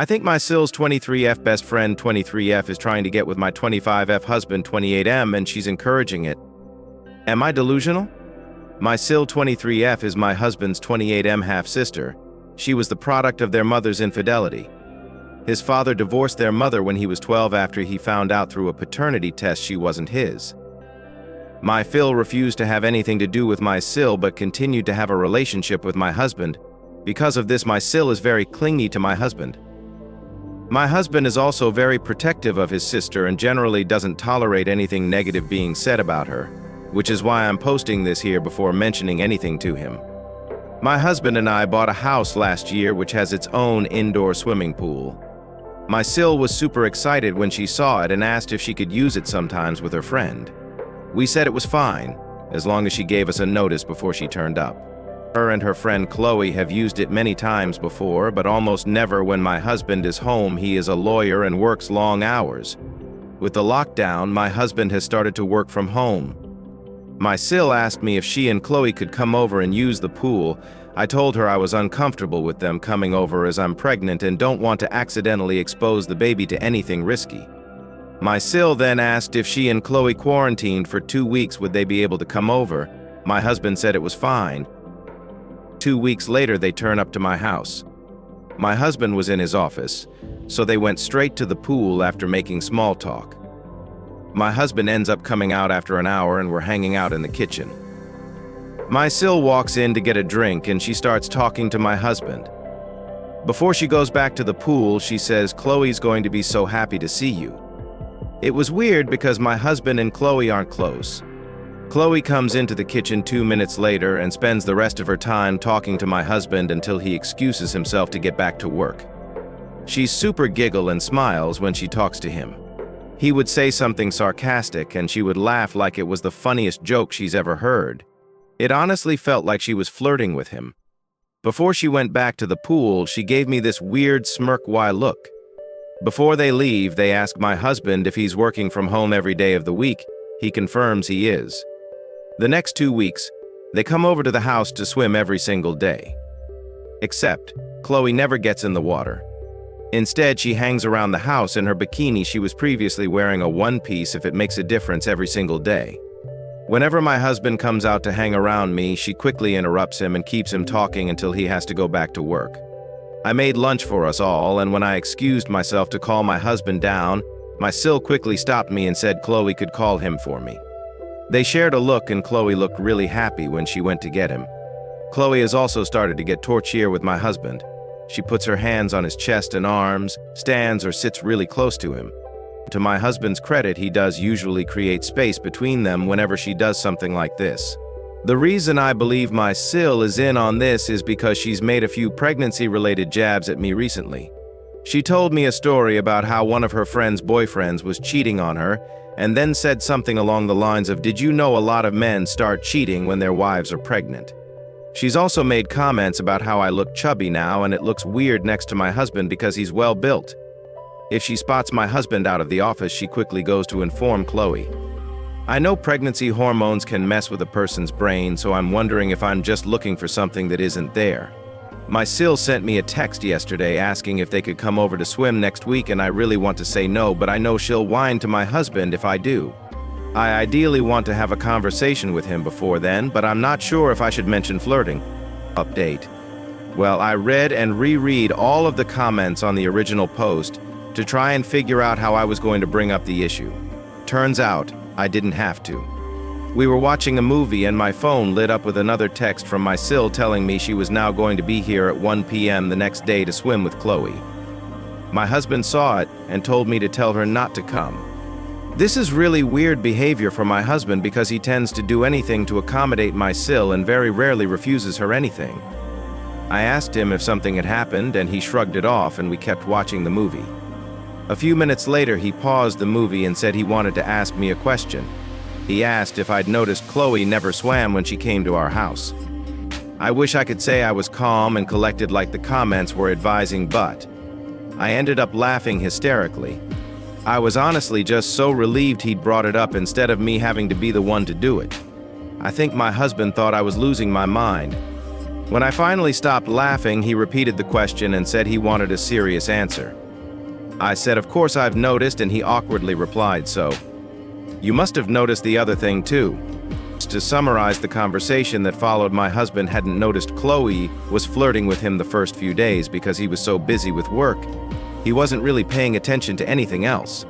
I think my SIL's 23F best friend 23F is trying to get with my 25F husband 28M and she's encouraging it. Am I delusional? My SIL 23F is my husband's 28M half-sister. She was the product of their mother's infidelity. His father divorced their mother when he was 12 after he found out through a paternity test she wasn't his. My Phil refused to have anything to do with my SIL but continued to have a relationship with my husband. Because of this, my SIL is very clingy to my husband. My husband is also very protective of his sister and generally doesn't tolerate anything negative being said about her, which is why I'm posting this here before mentioning anything to him. My husband and I bought a house last year which has its own indoor swimming pool. My SIL was super excited when she saw it and asked if she could use it sometimes with her friend. We said it was fine, as long as she gave us a notice before she turned up. Her and her friend Chloe have used it many times before, but almost never when my husband is home. He is a lawyer and works long hours. With the lockdown, my husband has started to work from home. My SIL asked me if she and Chloe could come over and use the pool. I told her I was uncomfortable with them coming over as I'm pregnant and don't want to accidentally expose the baby to anything risky. My SIL then asked if she and Chloe quarantined for 2 weeks would they be able to come over. My husband said it was fine. 2 weeks later, they turn up to my house. My husband was in his office, so they went straight to the pool after making small talk. My husband ends up coming out after an hour and we're hanging out in the kitchen. My SIL walks in to get a drink and she starts talking to my husband. Before she goes back to the pool, she says, "Chloe's going to be so happy to see you." It was weird because my husband and Chloe aren't close. Chloe comes into the kitchen 2 minutes later and spends the rest of her time talking to my husband until he excuses himself to get back to work. She's super giggle and smiles when she talks to him. He would say something sarcastic and she would laugh like it was the funniest joke she's ever heard. It honestly felt like she was flirting with him. Before she went back to the pool, she gave me this weird smirk-why look. Before they leave, they ask my husband if he's working from home every day of the week. He confirms he is. The next 2 weeks, they come over to the house to swim every single day. Except, Chloe never gets in the water. Instead, she hangs around the house in her bikini she was previously wearing a one-piece if it makes a difference every single day. Whenever my husband comes out to hang around me, she quickly interrupts him and keeps him talking until he has to go back to work. I made lunch for us all, and when I excused myself to call my husband down, my SIL quickly stopped me and said Chloe could call him for me. They shared a look and Chloe looked really happy when she went to get him. Chloe has also started to get torchlier with my husband. She puts her hands on his chest and arms, stands or sits really close to him. To my husband's credit, he does usually create space between them whenever she does something like this. The reason I believe my SIL is in on this is because she's made a few pregnancy-related jabs at me recently. She told me a story about how one of her friend's boyfriends was cheating on her, and then said something along the lines of, "Did you know a lot of men start cheating when their wives are pregnant?" She's also made comments about how I look chubby now and it looks weird next to my husband because he's well built. If she spots my husband out of the office, she quickly goes to inform Chloe. I know pregnancy hormones can mess with a person's brain, so I'm wondering if I'm just looking for something that isn't there. My SIL sent me a text yesterday asking if they could come over to swim next week, and I really want to say no, but I know she'll whine to my husband if I do. I ideally want to have a conversation with him before then, but I'm not sure if I should mention flirting. Update. Well, I read and reread all of the comments on the original post to try and figure out how I was going to bring up the issue. Turns out, I didn't have to. We were watching a movie and my phone lit up with another text from my SIL telling me she was now going to be here at 1 p.m. the next day to swim with Chloe. My husband saw it and told me to tell her not to come. This is really weird behavior for my husband because he tends to do anything to accommodate my SIL and very rarely refuses her anything. I asked him if something had happened and he shrugged it off and we kept watching the movie. A few minutes later, he paused the movie and said he wanted to ask me a question. He asked if I'd noticed Chloe never swam when she came to our house. I wish I could say I was calm and collected like the comments were advising, but I ended up laughing hysterically. I was honestly just so relieved he'd brought it up instead of me having to be the one to do it. I think my husband thought I was losing my mind. When I finally stopped laughing, he repeated the question and said he wanted a serious answer. I said, of course I've noticed, and he awkwardly replied, so you must have noticed the other thing too. To summarize the conversation that followed, my husband hadn't noticed Chloe was flirting with him the first few days because he was so busy with work. He wasn't really paying attention to anything else.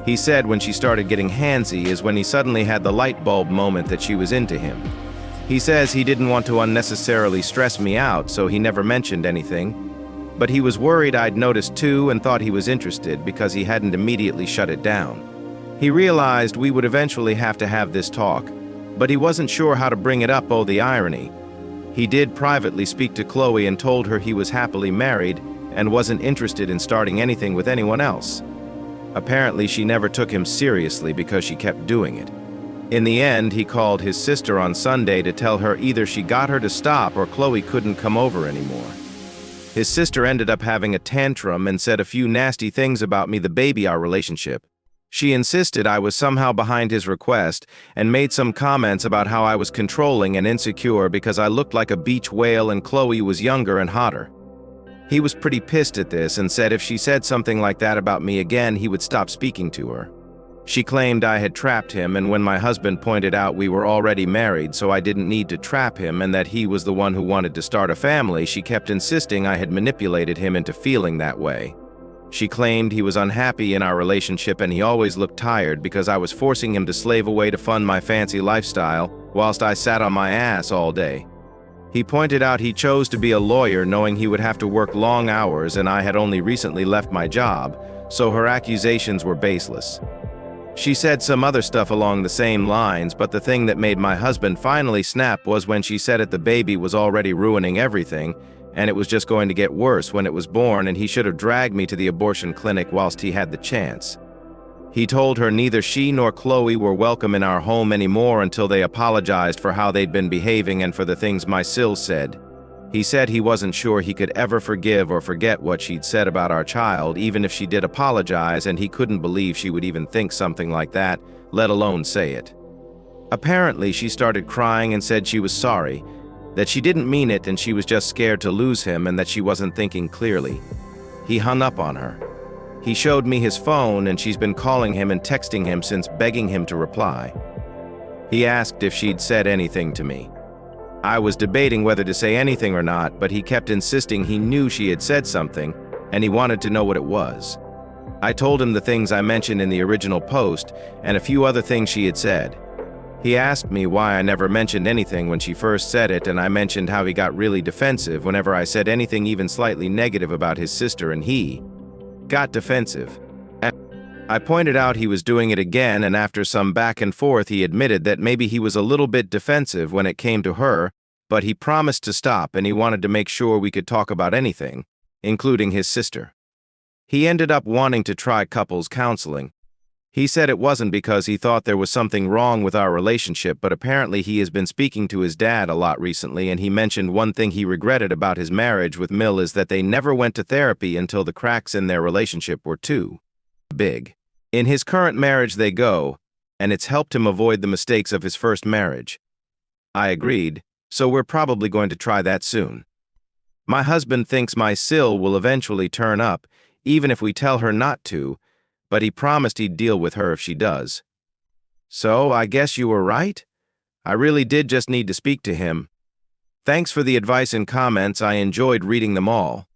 He said when she started getting handsy is when he suddenly had the light bulb moment that she was into him. He says he didn't want to unnecessarily stress me out, so he never mentioned anything. But he was worried I'd noticed too and thought he was interested because he hadn't immediately shut it down. He realized we would eventually have to have this talk, but he wasn't sure how to bring it up. Oh, the irony. He did privately speak to Chloe and told her he was happily married and wasn't interested in starting anything with anyone else. Apparently, she never took him seriously because she kept doing it. In the end, he called his sister on Sunday to tell her either she got her to stop or Chloe couldn't come over anymore. His sister ended up having a tantrum and said a few nasty things about me, the baby, our relationship. She insisted I was somehow behind his request and made some comments about how I was controlling and insecure because I looked like a beach whale and Chloe was younger and hotter. He was pretty pissed at this and said if she said something like that about me again, he would stop speaking to her. She claimed I had trapped him, and when my husband pointed out we were already married so I didn't need to trap him and that he was the one who wanted to start a family, she kept insisting I had manipulated him into feeling that way. She claimed he was unhappy in our relationship and he always looked tired because I was forcing him to slave away to fund my fancy lifestyle whilst I sat on my ass all day. He pointed out he chose to be a lawyer knowing he would have to work long hours and I had only recently left my job, so her accusations were baseless. She said some other stuff along the same lines, but the thing that made my husband finally snap was when she said the baby was already ruining everything, and it was just going to get worse when it was born, and he should have dragged me to the abortion clinic whilst he had the chance. He told her neither she nor Chloe were welcome in our home anymore until they apologized for how they'd been behaving and for the things my SIL said. He said he wasn't sure he could ever forgive or forget what she'd said about our child, even if she did apologize, and he couldn't believe she would even think something like that, let alone say it. Apparently, she started crying and said she was sorry, that she didn't mean it and she was just scared to lose him and that she wasn't thinking clearly. He hung up on her. He showed me his phone and she's been calling him and texting him since, begging him to reply. He asked if she'd said anything to me. I was debating whether to say anything or not, but he kept insisting he knew she had said something and he wanted to know what it was. I told him the things I mentioned in the original post and a few other things she had said. He asked me why I never mentioned anything when she first said it, and I mentioned how he got really defensive whenever I said anything even slightly negative about his sister, and he got defensive. I pointed out he was doing it again, and after some back and forth he admitted that maybe he was a little bit defensive when it came to her, but he promised to stop and he wanted to make sure we could talk about anything, including his sister. He ended up wanting to try couples counseling. He said it wasn't because he thought there was something wrong with our relationship, but apparently he has been speaking to his dad a lot recently, and he mentioned one thing he regretted about his marriage with Mill is that they never went to therapy until the cracks in their relationship were too big. In his current marriage they go, and it's helped him avoid the mistakes of his first marriage. I agreed, so we're probably going to try that soon. My husband thinks my SIL will eventually turn up, even if we tell her not to, but he promised he'd deal with her if she does. So I guess you were right? I really did just need to speak to him. Thanks for the advice and comments, I enjoyed reading them all.